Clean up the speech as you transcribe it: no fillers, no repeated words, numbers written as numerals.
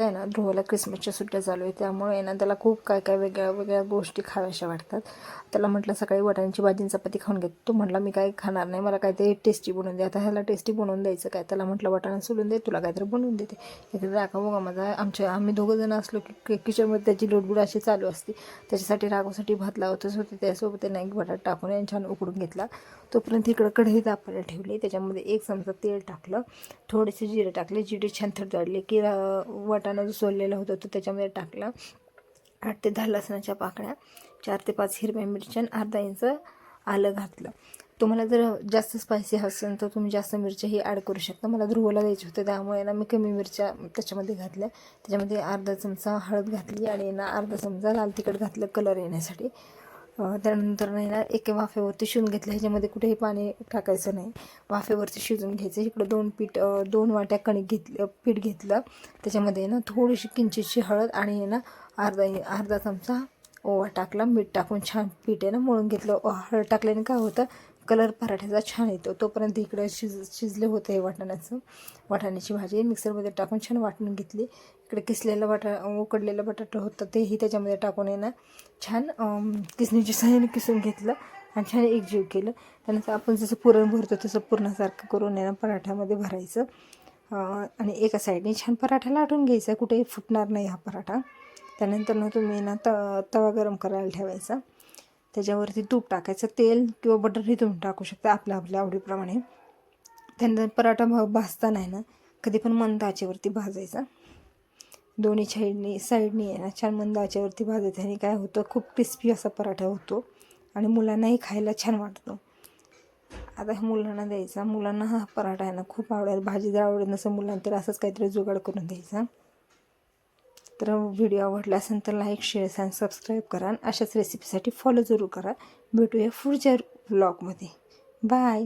आहे ना ध्रुवला क्रिसमसच्या सुट्ट्या चालू आहे, त्यामुळे ना त्याला खूप काय काय वेगळ्या वेगळ्या गोष्टी खाव्याशा वाटतात. त्याला म्हटलं सकाळी वाटाण्याची भाजी चपाती खाऊन घेत, तो म्हटला मी काही खाणार नाही, मला काहीतरी टेस्टी बनवून दे. आता ह्याला टेस्टी बनवून द्यायचं काय, त्याला म्हटलं वाटाणा सोडून दे, तुला काहीतरी बनवून देते. इथे राघव बघा माझा, आम्ही दोघं जण असलो की किचनमध्ये त्याची लोटबुड अशी चालू असते. त्याच्यासाठी राघवसाठी भात लावतच होते, त्यासोबत त्यानं एक बटाटा टाकून आणि छान उकडून घेतला. तोपर्यंत इकडं कढई तापायला ठेवली, त्याच्यामध्ये 1 चमचा तेल टाकलं, थोडेसे जिरे टाकले. जिरे छान थरथरले की वाटाणा जो सोललेला होता तो त्याच्यामध्ये टाकला. 8 ते 10 लसणाच्या पाकळ्या, 4 ते 5 हिरव्या मिरच्या आणि अर्धा इंच आलं घातलं. तुम्हाला जर जास्त स्पायसी असेल तर तुम्ही जास्त मिरच्याही ॲड करू शकता. मला ध्रुवला द्यायचे होते त्यामुळे ना मी कमी मिरच्या त्याच्यामध्ये घातल्या. त्याच्यामध्ये अर्धा चमचा हळद घातली आणि ना अर्धा चमचा लाल तिखट घातलं कलर येण्यासाठी. त्यानंतर नाही ना एका वाफेवरती शिजून घेतलं. ह्याच्यामध्ये कुठेही पाणी टाकायचं नाही, वाफेवरती शिजून घ्यायचं. इकडं 2 वाट्या कणिक पीठ घेतलं. त्याच्यामध्ये ना थोडीशी किंचितशी हळद आणि ना अर्धा चमचा ओवा टाकला. मीठ टाकून छान पीठ आहे ना मळून घेतलं. हळद टाकल्याने काय होतं, कलर पराठ्याचा छान येतो. तोपर्यंत इकडे शिजले होते हे वाटाण्याची भाजी मिक्सरमध्ये टाकून छान वाटून घेतली. इकडे किसलेलं उकडलेलं बटाटा होतं तेही त्याच्यामध्ये टाकून आहे ना छान किसणीच्या सहाय्याने किसून घेतलं आणि छान एकजीव केलं. त्यानंतर आपण जसं पुरण भरतो तसं पुरणासारखं करून आहे ना पराठ्यामध्ये भरायचं आणि एका साईडने छान पराठा लाटून घ्यायचा, कुठेही फुटणार नाही हा पराठा. त्यानंतर ना तुम्ही ना तवा गरम करायला ठेवायचा, त्याच्यावरती तूप टाकायचं, तेल किंवा बटरही तुम्ही टाकू शकता आपल्या आवडीप्रमाणे. त्यानंतर पराठा भाजताना आहे ना कधी पण मंद आचेवरती भाजायचा. दोन्ही साईडनी आहे ना छान मंद आचेवरती भाजायचं आणि काय होतं, खूप क्रिस्पी असा पराठा होतो आणि मुलांनाही खायला छान वाटतो. आता ह्या मुलांना द्यायचा, मुलांना हा पराठा आहे ना खूप आवडेल. भाजी जर आवडत नसेल मुलांना तर असंच काहीतरी जुगाड करून द्यायचा. तर व्हिडिओ आवडला असेल तर लाईक, शेअर आणि सबस्क्राईब करा. अशाच रेसिपीसाठी फॉलो जरूर करा. भेटूया पुढच्या व्लॉगमध्ये. बाय.